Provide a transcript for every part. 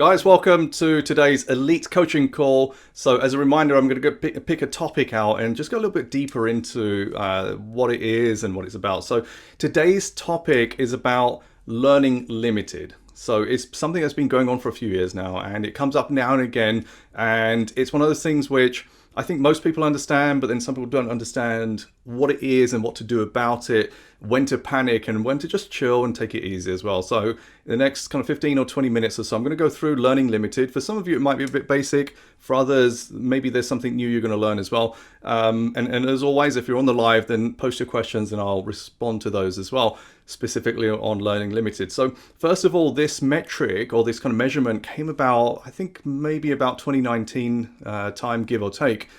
Guys, welcome to today's Elite Coaching Call. So as a reminder, I'm going to go pick a topic out and just go a little bit deeper into what it is and what it's about. So today's topic is about learning limited. So it's something that's been going on for a few years now, and it comes up now and again. And it's one of those things which I think most people understand, but then some people don't understand what it is and what to do about it, when to panic and when to just chill and take it easy as well. So in the next kind of 15 or 20 minutes or so, I'm going to go through learning limited. For some of you, it might be a bit basic. For others, maybe there's something new you're going to learn as well. And as always, if you're on the live, then post your questions and I'll respond to those as well, specifically on learning limited. So first of all, this metric or this kind of measurement came about, I think maybe about 2019 time, give or take.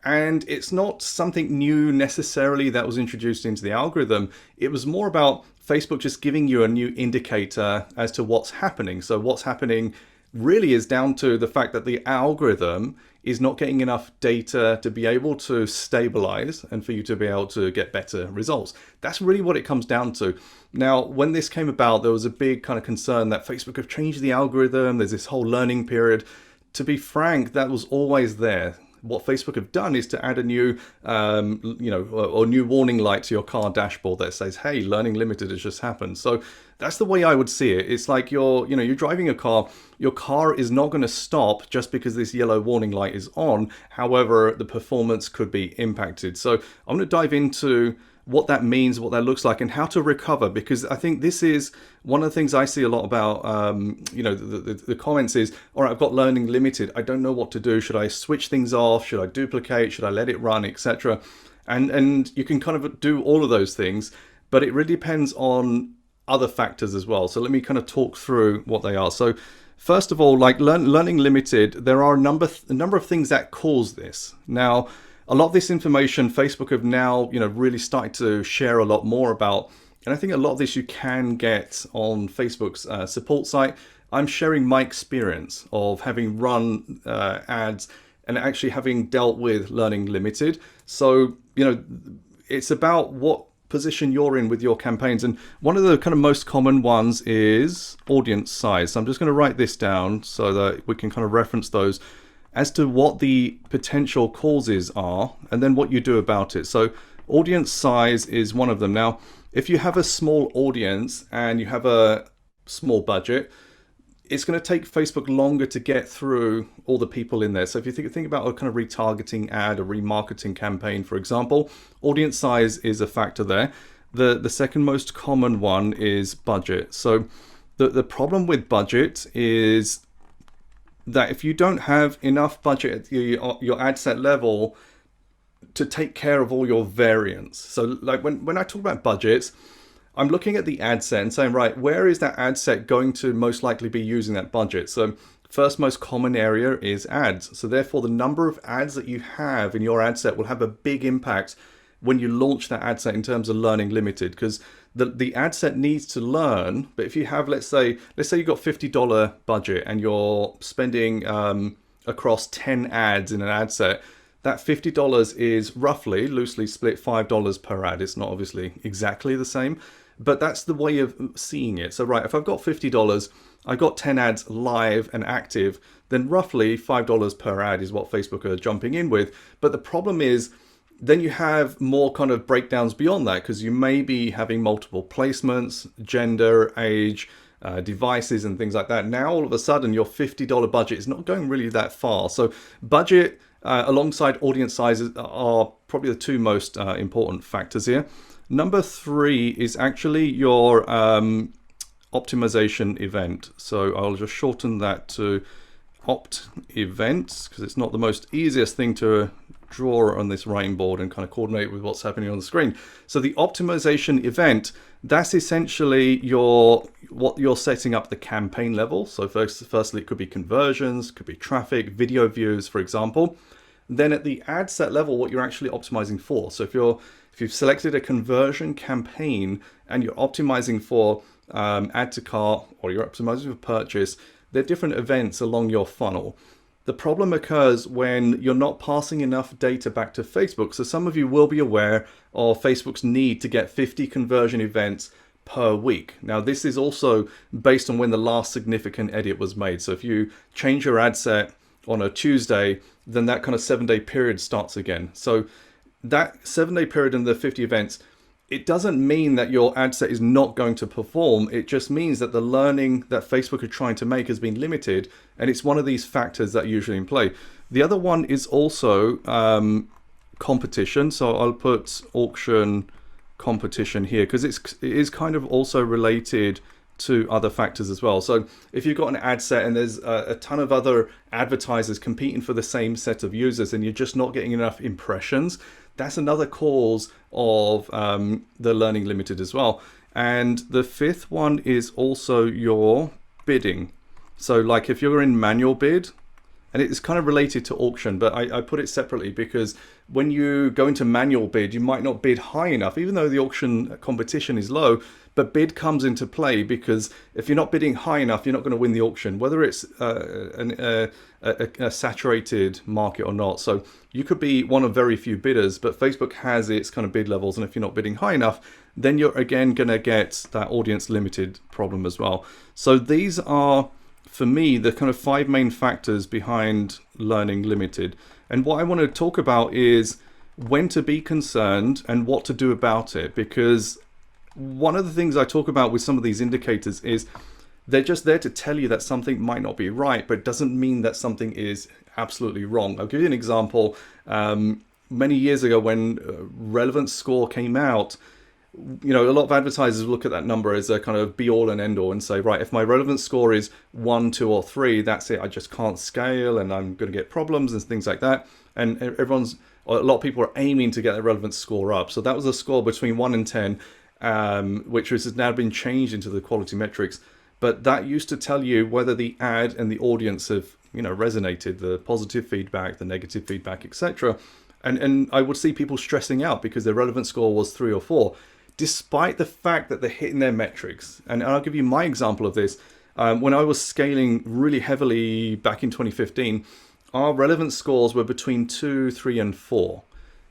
And it's not something new necessarily that was introduced into the algorithm. It was more about Facebook just giving you a new indicator as to what's happening. So what's happening really is down to the fact that the algorithm is not getting enough data to be able to stabilize and for you to be able to get better results. That's really what it comes down to. Now, when this came about, there was a big kind of concern that Facebook have changed the algorithm. There's this whole learning period. To be frank, that was always there. What Facebook have done is to add a new, or new warning light to your car dashboard that says, "Hey, learning limited has just happened." So that's the way I would see it. It's like you're driving a car. Your car is not going to stop just because this yellow warning light is on. However, the performance could be impacted. So I'm going to dive into what that means, what that looks like, and how to recover, because I think this is one of the things I see a lot about, the comments is, all right, I've got learning limited. I don't know what to do. Should I switch things off? Should I duplicate? Should I let it run, etc.? And you can kind of do all of those things, but it really depends on other factors as well. So let me kind of talk through what they are. So first of all, like learning limited, there are a number of things that cause this. Now, a lot of this information Facebook have now, really started to share a lot more about. And I think a lot of this you can get on Facebook's support site. I'm sharing my experience of having run ads and actually having dealt with learning limited. So, it's about what position you're in with your campaigns. And one of the kind of most common ones is audience size. So I'm just going to write this down so that we can kind of reference those as to what the potential causes are and then what you do about it. So audience size is one of them. Now, if you have a small audience and you have a small budget, it's going to take Facebook longer to get through all the people in there. So if you think about a kind of retargeting ad, a remarketing campaign, for example, audience size is a factor there. The second most common one is budget. So the problem with budget is that if you don't have enough budget at your ad set level to take care of all your variants. So like when I talk about budgets, I'm looking at the ad set and saying, right, where is that ad set going to most likely be using that budget? So first most common area is ads. So therefore the number of ads that you have in your ad set will have a big impact when you launch that ad set in terms of learning limited, because the ad set needs to learn. But if you have, let's say you've got $50 budget and you're spending across 10 ads in an ad set, that $50 is roughly loosely split $5 per ad. It's not obviously exactly the same, but that's the way of seeing it. So right, if I've got $50, I've got 10 ads live and active, then roughly $5 per ad is what Facebook are jumping in with. But the problem is, then you have more kind of breakdowns beyond that, because you may be having multiple placements, gender, age, devices and things like that. Now all of a sudden your $50 budget is not going really that far. So budget alongside audience sizes are probably the two most important factors here. Number 3 is actually your optimization event. So I'll just shorten that to opt events, because it's not the most easiest thing to draw on this writing board and kind of coordinate with what's happening on the screen. So the optimization event, that's essentially what you're setting up the campaign level. So firstly, it could be conversions, could be traffic, video views, for example. Then at the ad set level, what you're actually optimizing for. So if you've selected a conversion campaign and you're optimizing for add to cart, or you're optimizing for purchase, there are different events along your funnel. The problem occurs when you're not passing enough data back to Facebook. So some of you will be aware of Facebook's need to get 50 conversion events per week. Now, this is also based on when the last significant edit was made. So if you change your ad set on a Tuesday, then that kind of 7-day period starts again. So that 7-day period in the 50 events, it doesn't mean that your ad set is not going to perform. It just means that the learning that Facebook are trying to make has been limited. And it's one of these factors that are usually in play. The other one is also competition. So I'll put auction competition here because it is kind of also related to other factors as well. So if you've got an ad set and there's a ton of other advertisers competing for the same set of users and you're just not getting enough impressions, that's another cause of the learning limited as well. And the fifth one is also your bidding. So like if you're in manual bid, and it's kind of related to auction, but I put it separately because when you go into manual bid, you might not bid high enough, even though the auction competition is low, but bid comes into play because if you're not bidding high enough, you're not going to win the auction, whether it's a saturated market or not. So you could be one of very few bidders, but Facebook has its kind of bid levels. And if you're not bidding high enough, then you're again going to get that audience limited problem as well. So these are, for me, the kind of 5 main factors behind learning limited. And what I want to talk about is when to be concerned and what to do about it. Because one of the things I talk about with some of these indicators is they're just there to tell you that something might not be right, but it doesn't mean that something is absolutely wrong. I'll give you an example. Many years ago when relevance score came out, a lot of advertisers look at that number as a kind of be all and end all and say, right, if my relevance score is 1, 2, or 3, that's it. I just can't scale and I'm going to get problems and things like that. And a lot of people are aiming to get their relevance score up. So that was a score between 1 and 10, which has now been changed into the quality metrics. But that used to tell you whether the ad and the audience have, resonated, the positive feedback, the negative feedback, etc. And I would see people stressing out because their relevance score was 3 or 4. Despite the fact that they're hitting their metrics. And I'll give you my example of this. When I was scaling really heavily back in 2015, our relevance scores were between 2, 3, and 4.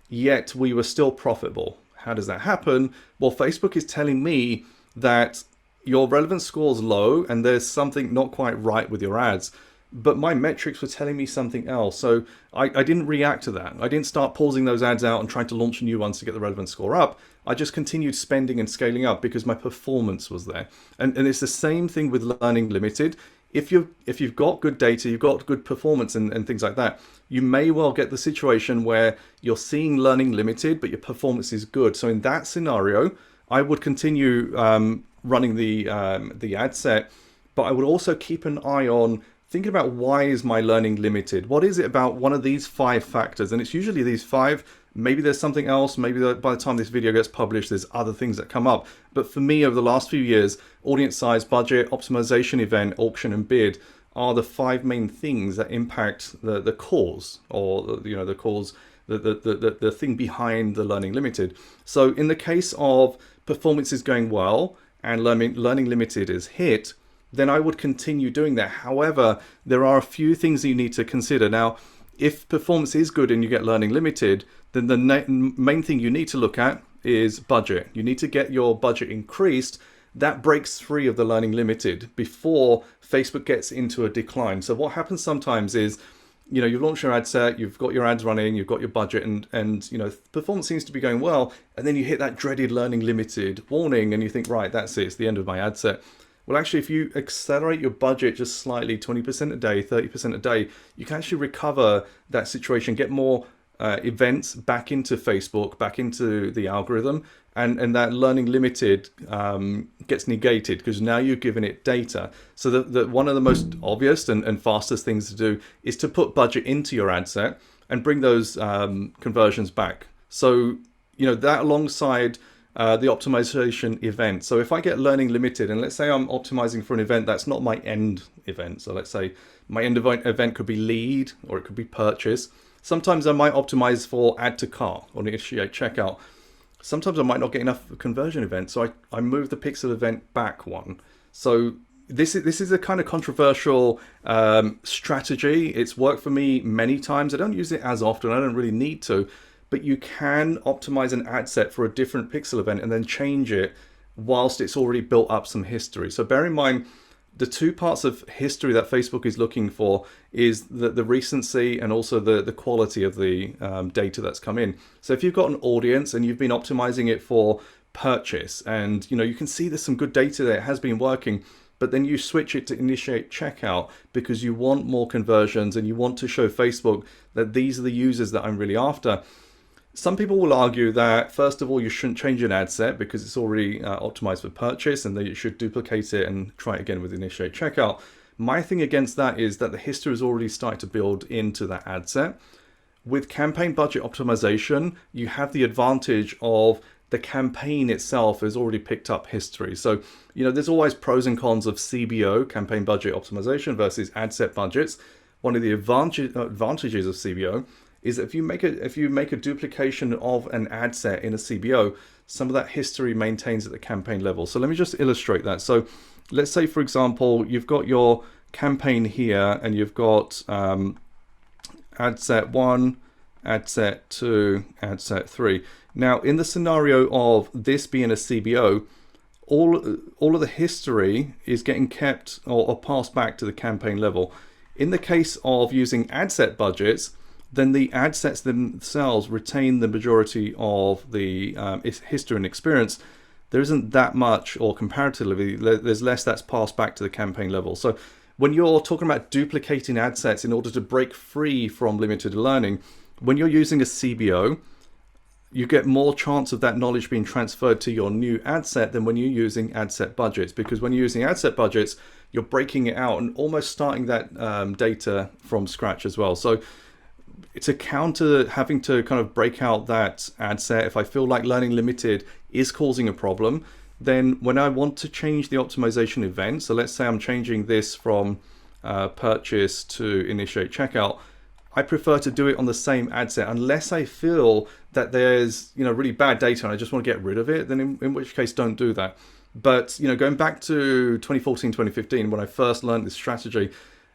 Yet we were still profitable. How does that happen? Well, Facebook is telling me that your relevance score is low and there's something not quite right with your ads. But my metrics were telling me something else. So I didn't react to that. I didn't start pausing those ads out and trying to launch new ones to get the relevance score up. I just continued spending and scaling up because my performance was there. And it's the same thing with learning limited. If you've got good data, you've got good performance and things like that, you may well get the situation where you're seeing learning limited, but your performance is good. So in that scenario, I would continue running the ad set, but I would also keep an eye on thinking about why is my learning limited? What is it about one of these 5 factors? And it's usually these 5. Maybe there's something else. Maybe by the time this video gets published, there's other things that come up. But for me, over the last few years, audience size, budget, optimization event, auction, and bid are the 5 main things that impact the cause, or the cause, the thing behind the learning limited. So in the case of performance is going well and learning limited is hit, then I would continue doing that. However, there are a few things that you need to consider. Now, if performance is good and you get learning limited, then the main thing you need to look at is budget. You need to get your budget increased. That breaks free of the learning limited before Facebook gets into a decline. So what happens sometimes is, you've launched your ad set, you've got your ads running, you've got your budget, and performance seems to be going well, and then you hit that dreaded learning limited warning and you think, right, that's it, it's the end of my ad set. Well, actually, if you accelerate your budget just slightly, 20% a day, 30% a day, you can actually recover that situation, get more events back into Facebook, back into the algorithm, and that learning limited gets negated because now you're giving it data. So the one of the most obvious and fastest things to do is to put budget into your ad set and bring those conversions back. So, that alongside the optimization event. So if I get learning limited, and let's say I'm optimizing for an event that's not my end event. So let's say my end event could be lead or it could be purchase. Sometimes I might optimize for add to cart or initiate checkout. Sometimes I might not get enough conversion events. So I move the pixel event back one. So this is a kind of controversial strategy. It's worked for me many times. I don't use it as often. I don't really need to. But you can optimize an ad set for a different pixel event and then change it whilst it's already built up some history. So bear in mind, the two parts of history that Facebook is looking for is the recency and also the quality of the data that's come in. So if you've got an audience and you've been optimizing it for purchase, and you can see there's some good data there, it has been working, but then you switch it to initiate checkout because you want more conversions and you want to show Facebook that these are the users that I'm really after. Some people will argue that, first of all, you shouldn't change an ad set because it's already optimized for purchase, and that you should duplicate it and try it again with initiate checkout. My thing against that is that the history is already starting to build into that ad set. With campaign budget optimization, you have the advantage of the campaign itself has already picked up history. So, there's always pros and cons of CBO, campaign budget optimization, versus ad set budgets. One of the advantages of CBO is that if you make a duplication of an ad set in a CBO, some of that history maintains at the campaign level. So let me just illustrate that. So let's say, for example, you've got your campaign here and you've got ad set 1, ad set 2, ad set 3. Now, in the scenario of this being a CBO, all of the history is getting kept or passed back to the campaign level. In the case of using ad set budgets, then the ad sets themselves retain the majority of the history and experience. There isn't that much, or comparatively, there's less that's passed back to the campaign level. So when you're talking about duplicating ad sets in order to break free from limited learning, when you're using a CBO, you get more chance of that knowledge being transferred to your new ad set than when you're using ad set budgets. Because when you're using ad set budgets, you're breaking it out and almost starting that data from scratch as well. So to counter having to kind of break out that ad set, if I feel like learning limited is causing a problem, then when I want to change the optimization event, so let's say I'm changing this from purchase to initiate checkout, I prefer to do it on the same ad set unless I feel that there's really bad data and I just want to get rid of it, then in which case don't do that. But going back to 2014, 2015, when I first learned this strategy,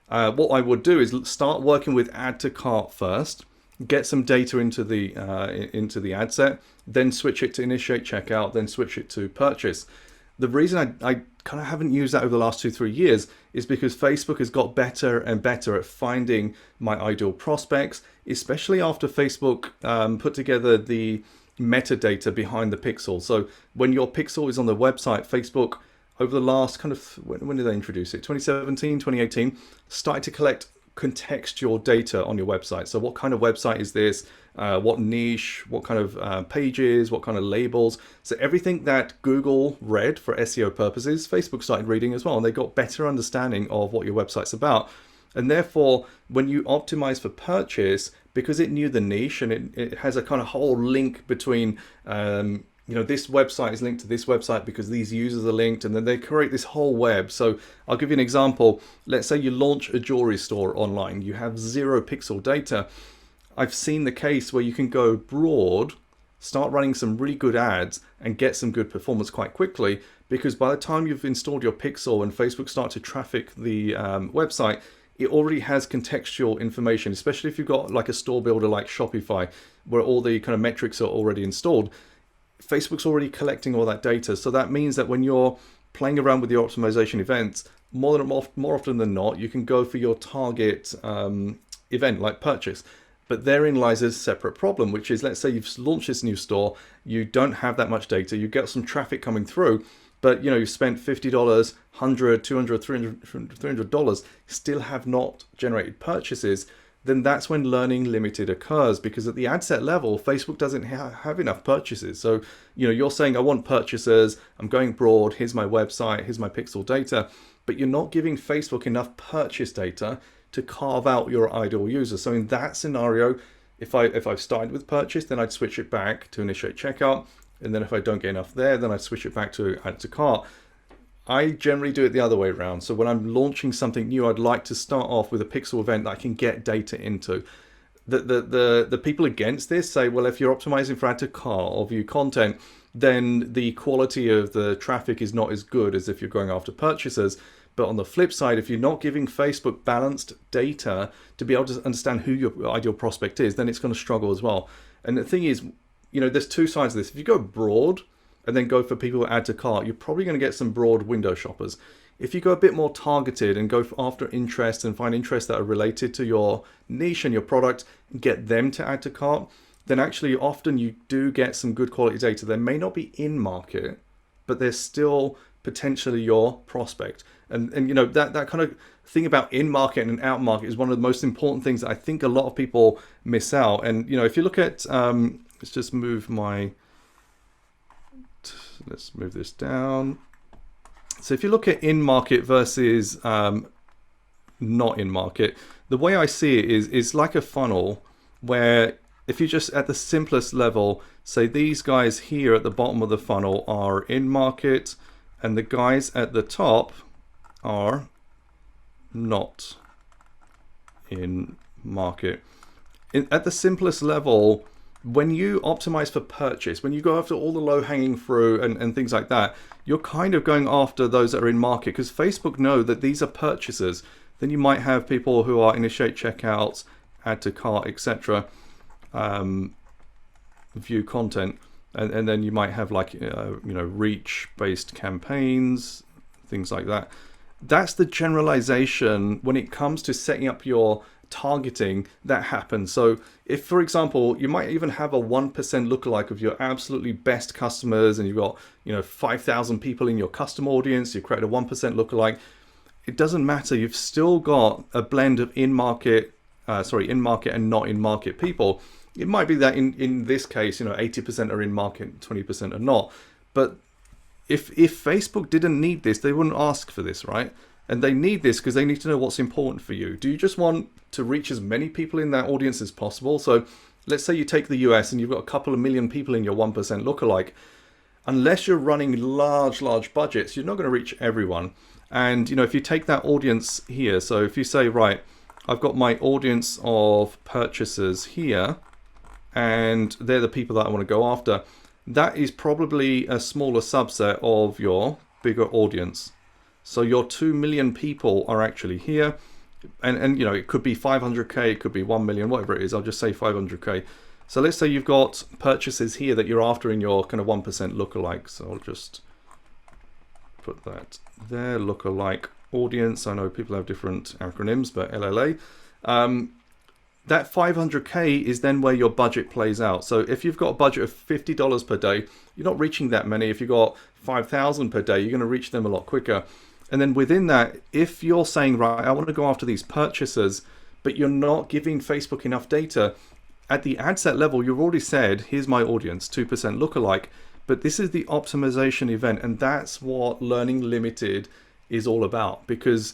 what I would do is start working with add to cart first, get some data into the ad set, then switch it to initiate checkout, then switch it to purchase. The reason I kind of haven't used that over the last 2-3 years is because Facebook has got better and better at finding my ideal prospects, especially after Facebook put together the metadata behind the pixel. So when your pixel is on the website, Facebook, over the last kind of, when did they introduce it? 2017, 2018, started to collect contextual data on your website. So what kind of website is this? What niche? What kind of pages? What kind of labels? So everything that Google read for SEO purposes, Facebook started reading as well. And they got better understanding of what your website's about. And therefore, when you optimize for purchase, because it knew the niche and it has a kind of whole link between this website is linked to this website because these users are linked, and then they create this whole web. So I'll give you an example. Let's say you launch a jewelry store online. You have 0 pixel data. I've seen the case where you can go broad, start running some really good ads and get some good performance quite quickly, because by the time you've installed your pixel and Facebook start to traffic the website, it already has contextual information, especially if you've got like a store builder like Shopify, where all the kind of metrics are already installed. Facebook's already collecting all that data. So that means that when you're playing around with your optimization events, more often than not, you can go for your target event like purchase. But therein lies a separate problem, which is, let's say you've launched this new store, you don't have that much data, you get some traffic coming through, but you spent $50, $100, $200, $300, still have not generated purchases. Then that's when learning limited occurs, because at the ad set level, Facebook doesn't have enough purchases. So, you're saying, I want purchasers, I'm going broad, here's my website, here's my pixel data, but you're not giving Facebook enough purchase data to carve out your ideal user. So in that scenario, if I've started with purchase, then I'd switch it back to initiate checkout. And then if I don't get enough there, then I'd switch it back to add to cart. I generally do it the other way around. So when I'm launching something new, I'd like to start off with a pixel event that I can get data into. The people against this say, well, if you're optimizing for add to cart or view content, then the quality of the traffic is not as good as if you're going after purchasers. But on the flip side, if you're not giving Facebook balanced data to be able to understand who your ideal prospect is, then it's going to struggle as well. And the thing is, there's two sides of this. If you go broad and then go for people who add to cart, you're probably going to get some broad window shoppers. If you go a bit more targeted and go after interests and find interests that are related to your niche and your product, get them to add to cart, then actually often you do get some good quality data. They may not be in market, but they're still potentially your prospect. And that kind of thing about in market and out market is one of the most important things that I think a lot of people miss out. And if you look at let's just let's move this down. So if you look at in market versus not in market, the way I see it is like a funnel where if you just at the simplest level say these guys here at the bottom of the funnel are in market and the guys at the top are not in market. At the simplest level, when you optimize for purchase, when you go after all the low-hanging fruit and things like that, you're kind of going after those that are in market because Facebook know that these are purchasers. Then you might have people who are initiate checkouts, add to cart, etc., view content, and then you might have like reach-based campaigns, things like that. That's the generalization when it comes to setting up your targeting that happens. So if, for example, you might even have a 1% lookalike of your absolutely best customers and you've got 5,000 people in your custom audience, you create a 1% lookalike, it doesn't matter. You've still got a blend of in-market and not in-market people. It might be that in this case 80% are in market, 20% are not. But if Facebook didn't need this, they wouldn't ask for this, right? And they need this because they need to know what's important for you. Do you just want to reach as many people in that audience as possible? So let's say you take the US and you've got a couple of million people in your 1% lookalike. Unless you're running large budgets, you're not going to reach everyone. And if you take that audience here, so if you say, right, I've got my audience of purchasers here, and they're the people that I want to go after, that is probably a smaller subset of your bigger audience. So your 2 million people are actually here, and it could be 500k, it could be 1 million, whatever it is. I'll just say 500k. So let's say you've got purchases here that you're after in your kind of 1% lookalike. So I'll just put that there, lookalike audience. I know people have different acronyms, but LLA. That 500k is then where your budget plays out. So if you've got a budget of $50 per day, you're not reaching that many. If you've got 5,000 per day, you're going to reach them a lot quicker. And then within that, if you're saying, right, I want to go after these purchasers, but you're not giving Facebook enough data, at the ad set level, you've already said, here's my audience, 2% lookalike, but this is the optimization event. And that's what Learning Limited is all about. Because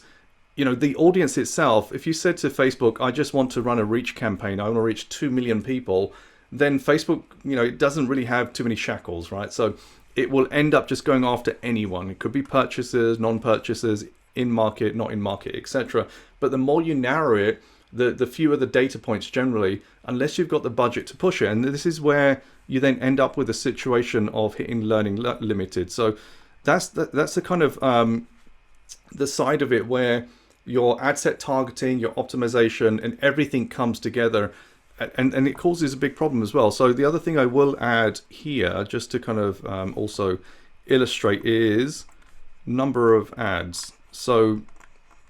the audience itself, if you said to Facebook, I just want to run a reach campaign, I want to reach 2 million people, then Facebook, it doesn't really have too many shackles, right? So it will end up just going after anyone. It could be purchasers, non-purchasers, in market, not in market, etc. But the more you narrow it, the fewer the data points generally, unless you've got the budget to push it. And this is where you then end up with a situation of hitting Learning Limited. So that's the kind of the side of it where your ad set targeting, your optimization, and everything comes together, and it causes a big problem as well. So the other thing I will add here, just to kind of also illustrate, is number of ads. So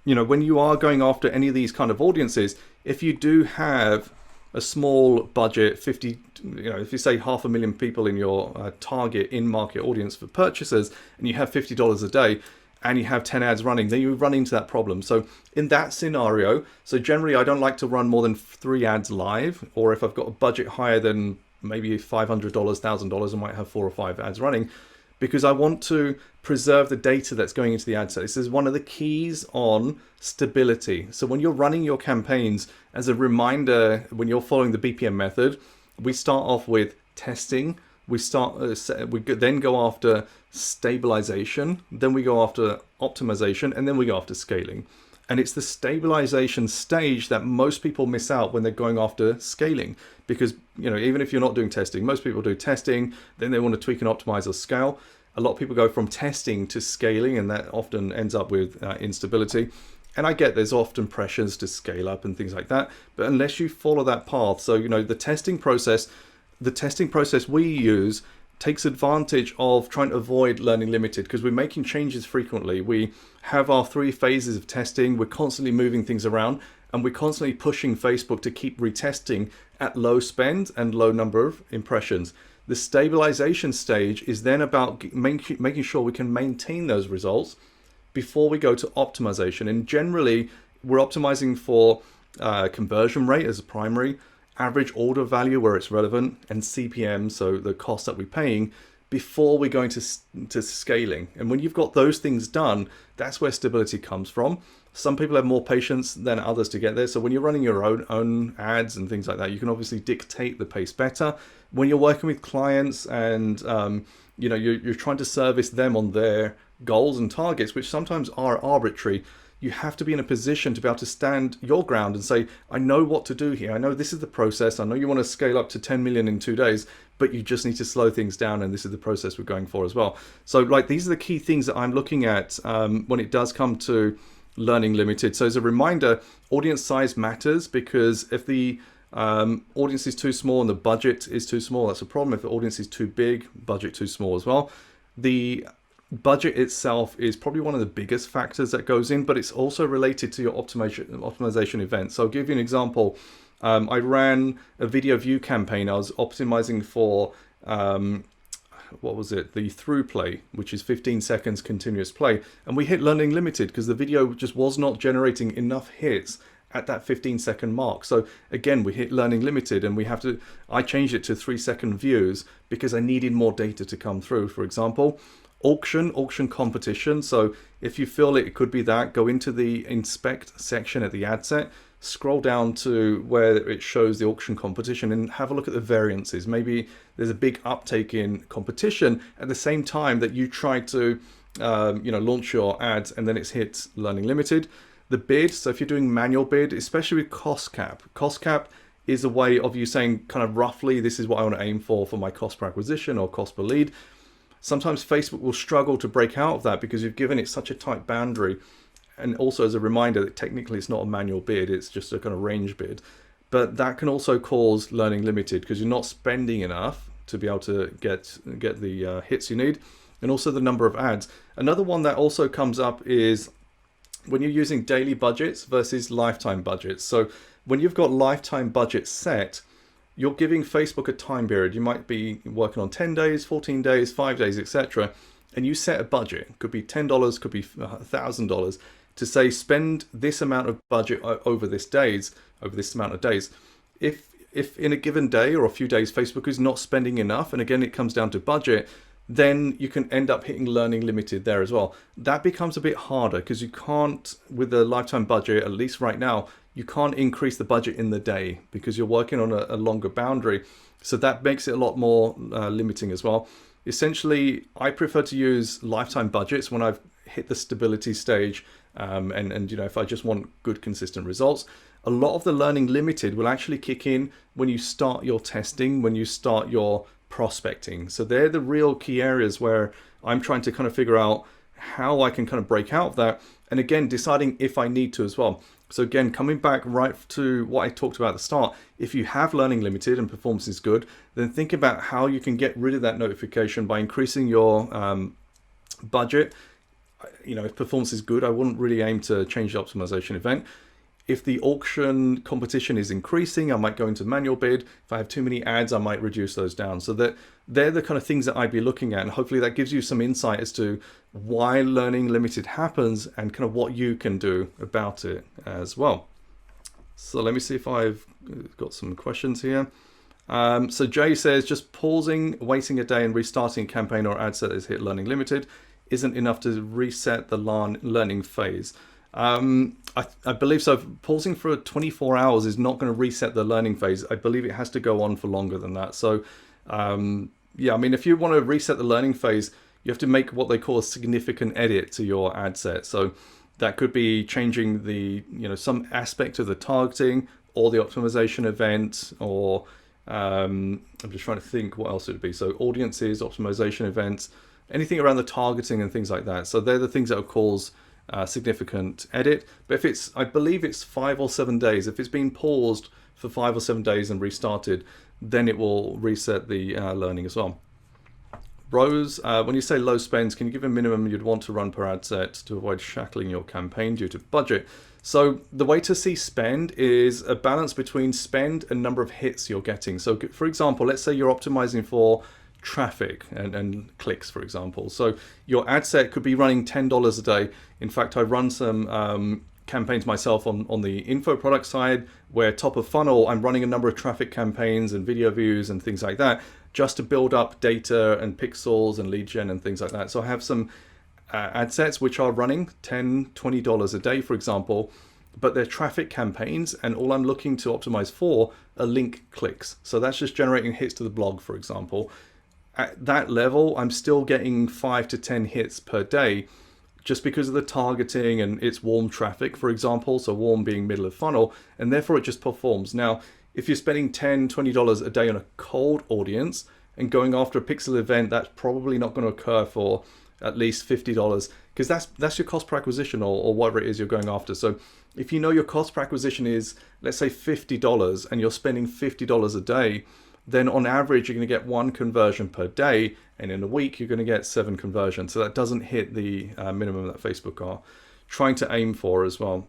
when you are going after any of these kind of audiences, if you do have a small budget, 50, if you say 500,000 people in your target in-market audience for purchasers, and you have $50 a day, and you have 10 ads running, then you run into that problem. So in that scenario, so generally I don't like to run more than 3 ads live, or if I've got a budget higher than maybe $500, $1,000, I might have 4 or 5 ads running, because I want to preserve the data that's going into the ad set. This is one of the keys on stability. So when you're running your campaigns, as a reminder, when you're following the BPM method, we start off with testing. We then go after stabilization, then we go after optimization, and then we go after scaling. And it's the stabilization stage that most people miss out when they're going after scaling, because even if you're not doing testing, most people do testing, then they want to tweak and optimize or scale. A lot of people go from testing to scaling, and that often ends up with instability. And I get there's often pressures to scale up and things like that, but unless you follow that path, so the testing process we use takes advantage of trying to avoid learning limited because we're making changes frequently. We have our 3 phases of testing. We're constantly moving things around, and we're constantly pushing Facebook to keep retesting at low spend and low number of impressions. The stabilization stage is then about making sure we can maintain those results before we go to optimization. And generally, we're optimizing for conversion rate as a primary, average order value where it's relevant, and CPM, so the cost that we're paying, before we go into scaling. And when you've got those things done, that's where stability comes from. Some people have more patience than others to get there. So when you're running your own ads and things like that, you can obviously dictate the pace better. When you're working with clients and you're trying to service them on their goals and targets, which sometimes are arbitrary, you have to be in a position to be able to stand your ground and say, I know what to do here. I know this is the process. I know you want to scale up to 10 million in 2 days, but you just need to slow things down. And this is the process we're going for as well. So like, these are the key things that I'm looking at when it does come to learning limited. So as a reminder, audience size matters, because if the audience is too small and the budget is too small, that's a problem. If the audience is too big, budget too small as well. The budget itself is probably one of the biggest factors that goes in, but it's also related to your optimization event. So I'll give you an example. I ran a video view campaign. I was optimizing for the through play, which is 15 seconds continuous play, and we hit learning limited because the video just was not generating enough hits at that 15-second mark. So again, we hit learning limited, and I changed it to 3-second views because I needed more data to come through. For example, auction competition. So if you feel it could be that, go into the inspect section at the ad set, scroll down to where it shows the auction competition, and have a look at the variances. Maybe there's a big uptake in competition at the same time that you try to launch your ads, and then it's hit learning limited. The bid, so if you're doing manual bid, especially with cost cap is a way of you saying kind of roughly, this is what I want to aim for my cost per acquisition or cost per lead. Sometimes Facebook will struggle to break out of that because you've given it such a tight boundary. And also as a reminder that technically it's not a manual bid, it's just a kind of range bid. But that can also cause learning limited because you're not spending enough to be able to get the hits you need, and also the number of ads. Another one that also comes up is when you're using daily budgets versus lifetime budgets. So when you've got lifetime budget set, you're giving Facebook a time period. You might be working on 10 days, 14 days, 5 days, etc. And you set a budget. It could be $10, could be $1,000, to say spend this amount of budget over this amount of days. If in a given day or a few days Facebook is not spending enough, and again it comes down to budget, then you can end up hitting learning limited there as well. That becomes a bit harder because you can't, with the lifetime budget, at least right now, you can't increase the budget in the day because you're working on a longer boundary. So that makes it a lot more limiting as well. Essentially, I prefer to use lifetime budgets when I've hit the stability stage, and if I just want good consistent results. A lot of the learning limited will actually kick in when you start your testing, when you start your prospecting. So they're the real key areas where I'm trying to kind of figure out how I can kind of break out of that, and again deciding if I need to as well. So again, coming back right to what I talked about at the start, if you have learning limited and performance is good, then think about how you can get rid of that notification by increasing your budget. If performance is good, I wouldn't really aim to change the optimization event. If the auction competition is increasing, I might go into manual bid. If I have too many ads, I might reduce those down. So that they're the kind of things that I'd be looking at. And hopefully that gives you some insight as to why learning limited happens and kind of what you can do about it as well. So let me see if I've got some questions here. So Jay says, just pausing, waiting a day and restarting a campaign or ad set is hit learning limited isn't enough to reset the learning phase. I believe so. Pausing for 24 hours is not going to reset the learning phase. I believe it has to go on for longer than that. So, if you want to reset the learning phase, you have to make what they call a significant edit to your ad set. So that could be changing some aspect of the targeting or the optimization event, or I'm just trying to think what else it would be. So audiences, optimization events, anything around the targeting and things like that. So they're the things that will cause significant edit. But I believe it's 5 or 7 days. If it's been paused for 5 or 7 days and restarted, then it will reset the learning as well. Rose, when you say low spends, can you give a minimum you'd want to run per ad set to avoid shackling your campaign due to budget? So the way to see spend is a balance between spend and number of hits you're getting. So for example, let's say you're optimizing for traffic and clicks, for example. So your ad set could be running $10 a day. In fact, I run some campaigns myself on the info product side, where top of funnel, I'm running a number of traffic campaigns and video views and things like that, just to build up data and pixels and lead gen and things like that. So I have some ad sets which are running $10, $20 a day, for example, but they're traffic campaigns, and all I'm looking to optimize for are link clicks. So that's just generating hits to the blog, for example. At that level, I'm still getting 5 to 10 hits per day, just because of the targeting, and it's warm traffic, for example, so warm being middle of funnel, and therefore it just performs. Now, if you're spending $10, $20 a day on a cold audience and going after a pixel event, that's probably not going to occur for at least $50, because that's your cost per acquisition, or whatever it is you're going after. So if you know your cost per acquisition is, let's say $50, and you're spending $50 a day, then on average, you're going to get 1 conversion per day, and in a week, you're going to get 7 conversions. So that doesn't hit the minimum that Facebook are trying to aim for as well.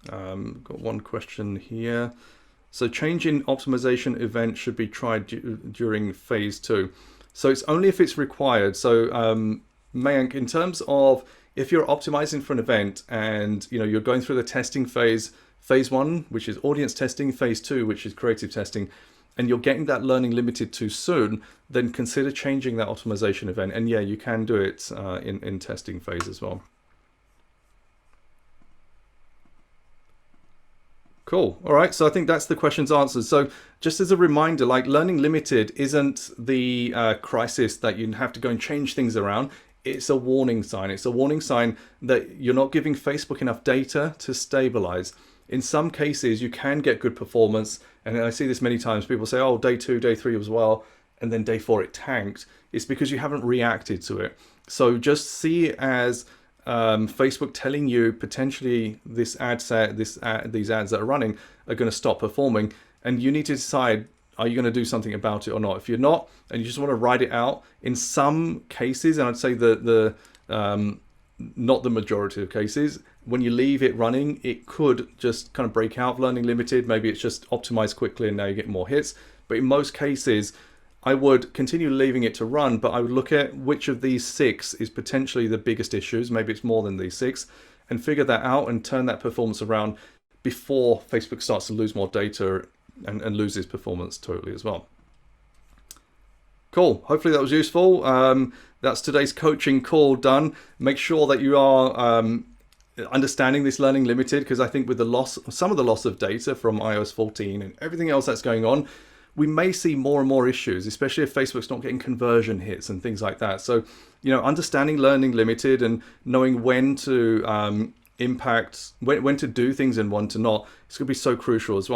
Got one question here. So change in optimization event should be tried during phase 2. So it's only if it's required. So Mayank, in terms of if you're optimizing for an event and you're going through the testing phase 1, which is audience testing, phase 2, which is creative testing, and you're getting that learning limited too soon, then consider changing that optimization event. And yeah, you can do it in testing phase as well. Cool. All right. So I think that's the questions answered. So just as a reminder, like, learning limited isn't the crisis that you have to go and change things around. It's a warning sign. It's a warning sign that you're not giving Facebook enough data to stabilize. In some cases, you can get good performance. And I see this many times. People say, oh, day 2, day 3 was well, and then day 4 it tanked. It's because you haven't reacted to it. So just see it as Facebook telling you potentially this ad set, these ads that are running are going to stop performing. And you need to decide, are you going to do something about it or not? If you're not, and you just want to ride it out, in some cases, and I'd say the not the majority of cases, when you leave it running, it could just kind of break out of learning limited. Maybe it's just optimized quickly and now you get more hits. But in most cases, I would continue leaving it to run, but I would look at which of these 6 is potentially the biggest issues. Maybe it's more than these 6, and figure that out and turn that performance around before Facebook starts to lose more data and loses performance totally as well. Cool. Hopefully that was useful. That's today's coaching call done. Make sure that you are understanding this learning limited, because I think with some of the loss of data from iOS 14 and everything else that's going on, we may see more and more issues, especially if Facebook's not getting conversion hits and things like that. So, understanding learning limited and knowing when to impact, when to do things and when to not, it's going to be so crucial as well.